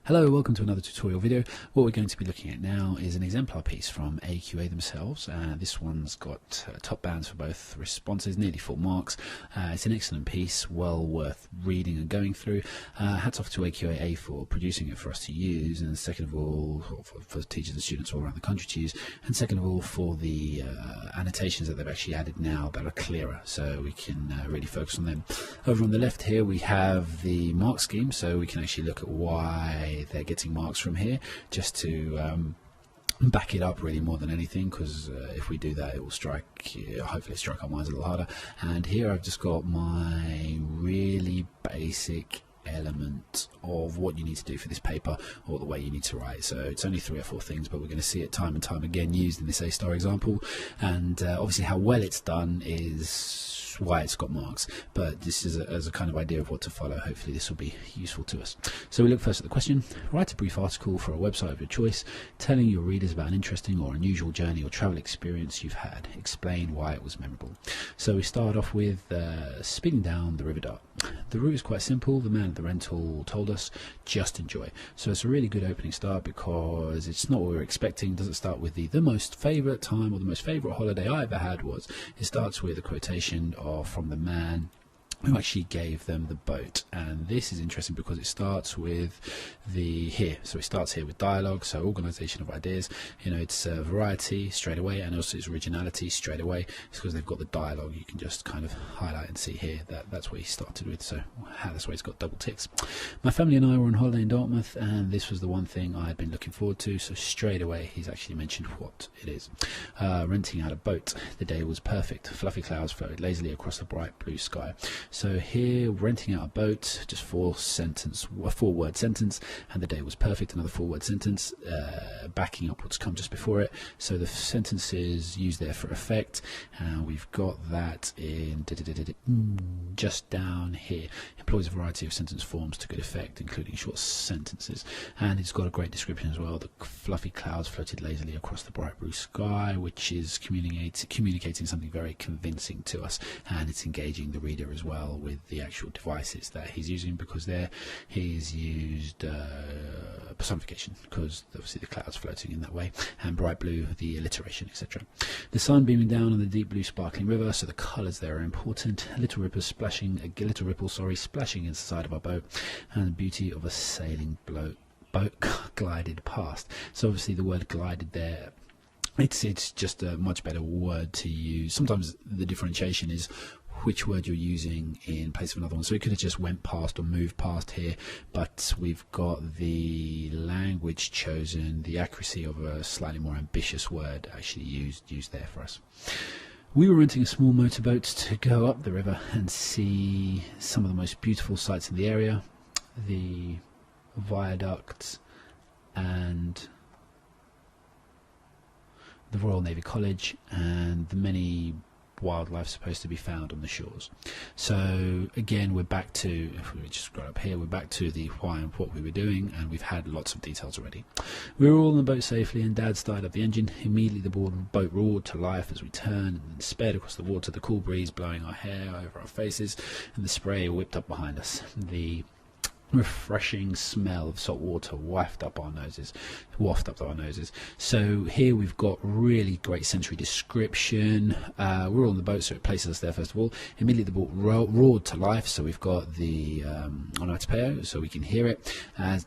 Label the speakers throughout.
Speaker 1: Hello, welcome to another tutorial video. What we're going to be looking at now is an exemplar piece from AQA themselves. This one's got top bands for both responses, nearly full marks. It's an excellent piece, well worth reading and going through. Hats off to AQA for producing it for us to use, and second of all for teachers and students all around the country to use, and second of all for the annotations that they've actually added now that are clearer, so we can really focus on them. Over on the left here we have the mark scheme, so we can actually look at why they're getting marks from here, just to back it up really more than anything, because if we do that it will hopefully strike our minds a little harder. And here I've just got my really basic element of what you need to do for this paper, or the way you need to write. So it's only 3 or 4 things, but we're going to see it time and time again used in this A-star example, and obviously how well it's done is why it's got marks, but this is as a kind of idea of what to follow. Hopefully this will be useful to us. So we look first at the question. Write a brief article for a website of your choice telling your readers about an interesting or unusual journey or travel experience you've had. Explain why it was memorable. So we start off with speeding down the River Dart. The route is quite simple. The man at the rental told us, just enjoy. So it's a really good opening start, because it's not what we were expecting. It doesn't start with the most favourite time or the most favourite holiday I ever had was. It starts with a quotation from the man who actually gave them the boat, and this is interesting because it starts with so it starts here with dialogue, so organisation of ideas. It's variety straight away, and also it's originality straight away. It's because they've got the dialogue. You can just kind of highlight and see here that's what he started with, so that's why it's got double ticks. My family and I were on holiday in Dartmouth, and this was the one thing I had been looking forward to, so straight away he's actually mentioned what it is. Renting out a boat. The day was perfect. Fluffy clouds floated lazily across the bright blue sky. So here, renting out a boat, just a 4-word sentence, and the day was perfect. Another 4-word sentence, backing up what's come just before it. So the sentence is used there for effect, and we've got that in just down here. Employs a variety of sentence forms to good effect, including short sentences, and it's got a great description as well. The fluffy clouds floated lazily across the bright blue sky, which is communicating something very convincing to us, and it's engaging the reader as well with the actual devices that he's using, because there he's used personification, because obviously the clouds floating in that way, and bright blue, the alliteration, etc. The sun beaming down on the deep blue sparkling river, so the colours there are important. A little ripple splashing into the side of our boat, and the beauty of a sailing boat glided past. So obviously the word glided there, it's just a much better word to use. Sometimes the differentiation is which word you're using in place of another one. So it could have just went past or moved past here, but we've got the language chosen, the accuracy of a slightly more ambitious word actually used there for us. We were renting a small motorboat to go up the river and see some of the most beautiful sights in the area, the viaducts and the Royal Navy College, and the many wildlife supposed to be found on the shores. So again, we're back to, if we just scroll up here, we're back to the why and what we were doing, and we've had lots of details already. We were all on the boat safely, and Dad started up the engine. Immediately the boat roared to life as we turned and sped across the water, the cool breeze blowing our hair over our faces, and the spray whipped up behind us. The refreshing smell of salt water wafted up our noses. So here we've got really great sensory description. We're on the boat, so it places us there first of all. Immediately the boat roared to life, so we've got the onomatopoeia, so we can hear it.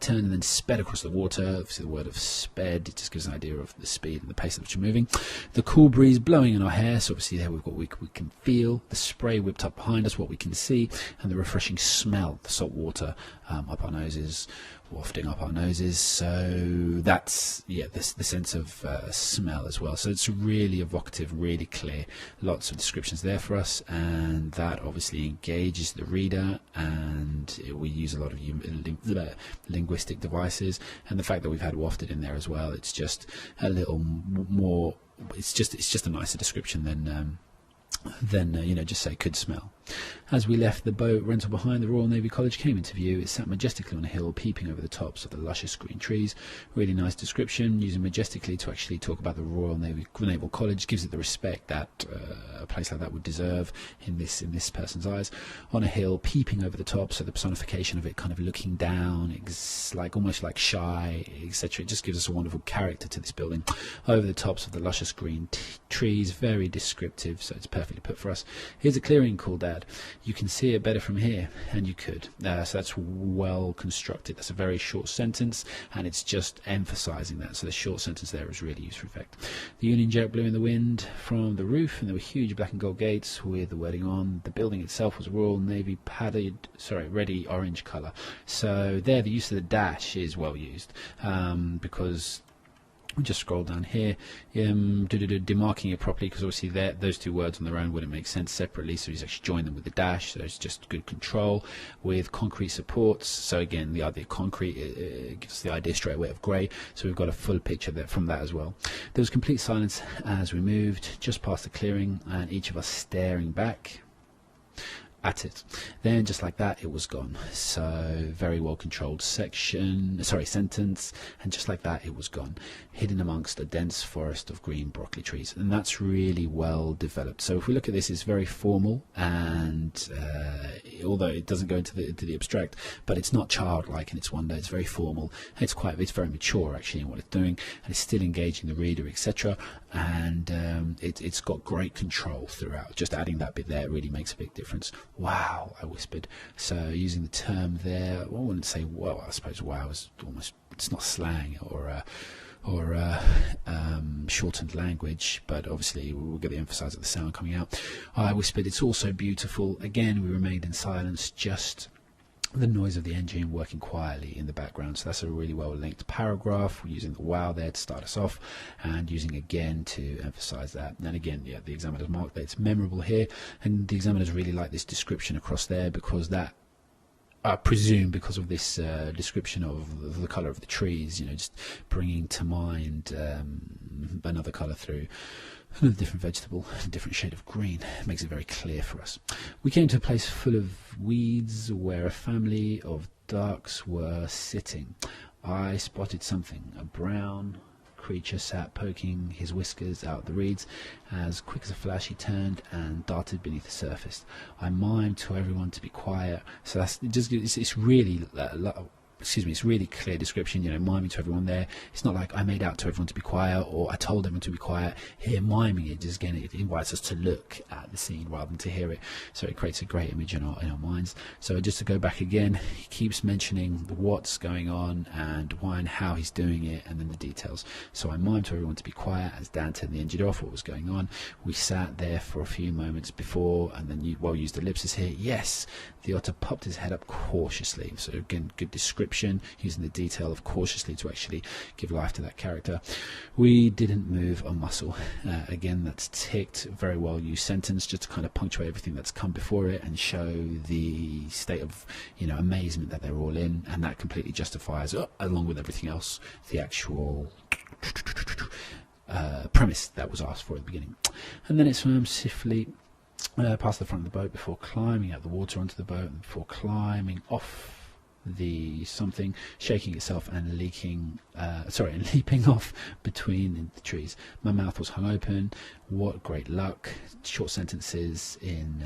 Speaker 1: Turned and then sped across the water. Obviously the word of sped, it just gives an idea of the speed and the pace at which you're moving. The cool breeze blowing in our hair, so obviously there we've got what we can feel. The spray whipped up behind us, what we can see, and the refreshing smell, the salt water up our noses, wafting up our noses. So that's the sense of smell as well. So it's really evocative, really clear, lots of descriptions there for us, and that obviously engages the reader, and we use a lot of linguistic devices, and the fact that we've had wafted in there as well, it's just a little more, it's just a nicer description than just say could smell. As we left the boat rental behind, the Royal Navy College came into view. It sat majestically on a hill, peeping over the tops of the luscious green trees. Really nice description, using majestically to actually talk about the Royal Naval College. Gives it the respect that a place like that would deserve in this person's eyes. On a hill, peeping over the top, so the personification of it, kind of looking down, like almost like shy, etc. It just gives us a wonderful character to this building. Over the tops of the luscious green trees, very descriptive, so it's perfectly put for us. Here's a clearing called Dad. You can see it better from here, and you could. So that's well constructed. That's a very short sentence, and it's just emphasizing that. So the short sentence there is really used for effect. The Union Jack blew in the wind from the roof, and there were huge black and gold gates with the wording on. The building itself was Royal Navy ready orange colour. So there, the use of the dash is well used, because we just scroll down here, demarking it properly, because obviously those two words on their own wouldn't make sense separately, so he's actually joined them with the dash. So it's just good control with concrete supports. So again, the idea of concrete gives us the idea straight away of grey, so we've got a full picture there from that as well. There was complete silence as we moved just past the clearing, and each of us staring back at it. Then just like that, it was gone. So very well controlled sentence, and just like that, it was gone, hidden amongst a dense forest of green broccoli trees. And that's really well developed. So if we look at this, it's very formal, and although it doesn't go into the abstract, but it's not childlike in its wonder. It's very formal. It's very mature actually in what it's doing, and it's still engaging the reader, etc. And it's got great control throughout. Just adding that bit there really makes a big difference. Wow, I whispered. So using the term there, well, I wouldn't say wow. I suppose wow is almost, it's not slang or shortened language, but obviously we'll get the emphasis of the sound coming out. I whispered, it's also beautiful. Again, we remained in silence, just the noise of the engine working quietly in the background. So that's a really well linked paragraph. We're using the wow there to start us off, and using again to emphasize that. And again, yeah, the examiner's marked that it's memorable here, and the examiners really like this description across there, because that, I presume, because of this description of the colour of the trees, just bringing to mind another colour through a different vegetable, a different shade of green. It makes it very clear for us. We came to a place full of weeds where a family of ducks were sitting. I spotted something. A brown creature sat poking his whiskers out the reeds. As quick as a flash, he turned and darted beneath the surface. I mimed to everyone to be quiet. So it's really it's really clear description, miming to everyone there. It's not like I made out to everyone to be quiet, or I told everyone to be quiet. Here, miming it, just again, it invites us to look at the scene rather than to hear it. So it creates a great image in our minds. So just to go back again, he keeps mentioning what's going on and why and how he's doing it, and then the details. So I mimed to everyone to be quiet as Dan turned the engine off. What was going on? We sat there for a few moments before, and then used ellipsis here. Yes, the otter popped his head up cautiously. So again, good description, using the detail of cautiously to actually give life to that character. We didn't move a muscle. Again, that's ticked, very well used sentence, just to kind of punctuate everything that's come before it and show the state of amazement that they're all in, and that completely justifies, along with everything else, the actual premise that was asked for at the beginning. And then it swam swiftly past the front of the boat before climbing out the water onto the boat, and before climbing off the something, shaking itself and leaping off between the trees. My mouth was hung open. What great luck! Short sentences in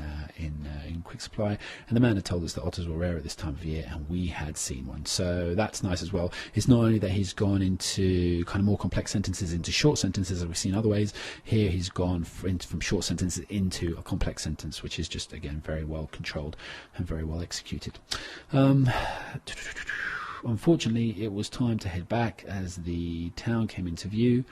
Speaker 1: quick supply. And the man had told us that otters were rare at this time of year, and we had seen one. So that's nice as well. It's not only that he's gone into kind of more complex sentences into short sentences, as we've seen other ways. Here he's gone from short sentences into a complex sentence, which is just, again, very well controlled and very well executed. Unfortunately, it was time to head back as the town came into view.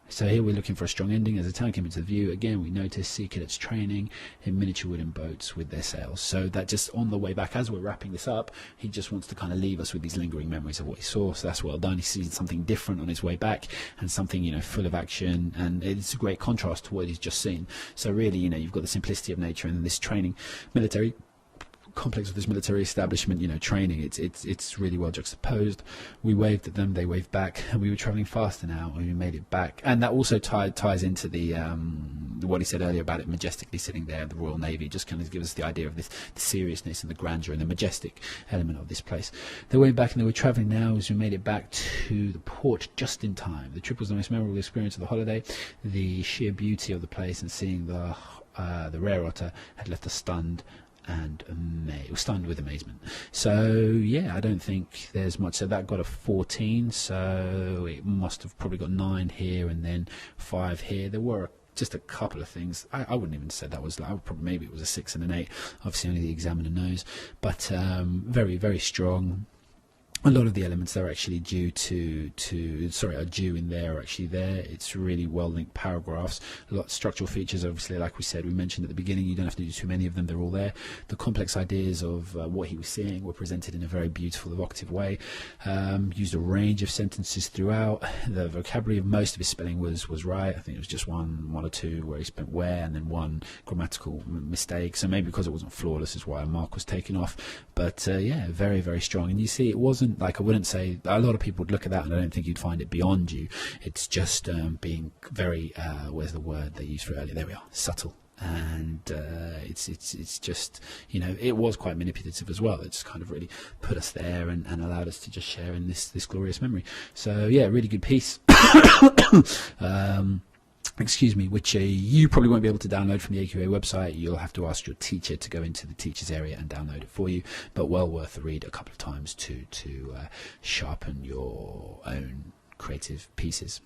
Speaker 1: So here we're looking for a strong ending. As the town came into view, again we notice sea cadets training in miniature wooden boats with their sails. So that just on the way back, as we're wrapping this up, he just wants to kind of leave us with these lingering memories of what he saw. So that's well done. He sees something different on his way back, and something full of action, and it's a great contrast to what he's just seen. So really, you've got the simplicity of nature and this training, military complex of this military establishment, you know, training. It's really well juxtaposed. We waved at them, they waved back, and we were travelling faster now, and we made it back. And that also ties into the what he said earlier about it majestically sitting there, the Royal Navy. Just kind of gives us the idea of this, the seriousness and the grandeur and the majestic element of this place. They waved back, and they were travelling now as we made it back to the port just in time. The trip was the most memorable experience of the holiday. The sheer beauty of the place and seeing the rare otter had left us stunned with amazement. So yeah, I don't think there's much. So that got a 14, so it must have probably got 9 here and then 5 here. There were just a couple of things. I wouldn't even say that was, I would probably, maybe it was a 6 and an 8. Obviously only the examiner knows, but very, very strong. A lot of the elements that are actually due are due in there are actually there. It's really well linked paragraphs. A lot of structural features, obviously, like we said, we mentioned at the beginning, you don't have to do too many of them, they're all there. The complex ideas of what he was seeing were presented in a very beautiful, evocative way. Used a range of sentences throughout. The vocabulary of most of his spelling was right. I think it was just one or two where he spent where, and then one grammatical mistake. So maybe because it wasn't flawless is why a mark was taken off. But yeah, very, very strong. And you see, it wasn't like, I wouldn't say, a lot of people would look at that and I don't think you'd find it beyond you. It's just being very where's the word they used for earlier, there we are, subtle. And it's just, you know, it was quite manipulative as well. It just kind of really put us there and allowed us to just share in this glorious memory. So yeah, really good piece. Excuse me, which you probably won't be able to download from the AQA website. You'll have to ask your teacher to go into the teachers area and download it for you, but well worth a read a couple of times to sharpen your own creative pieces.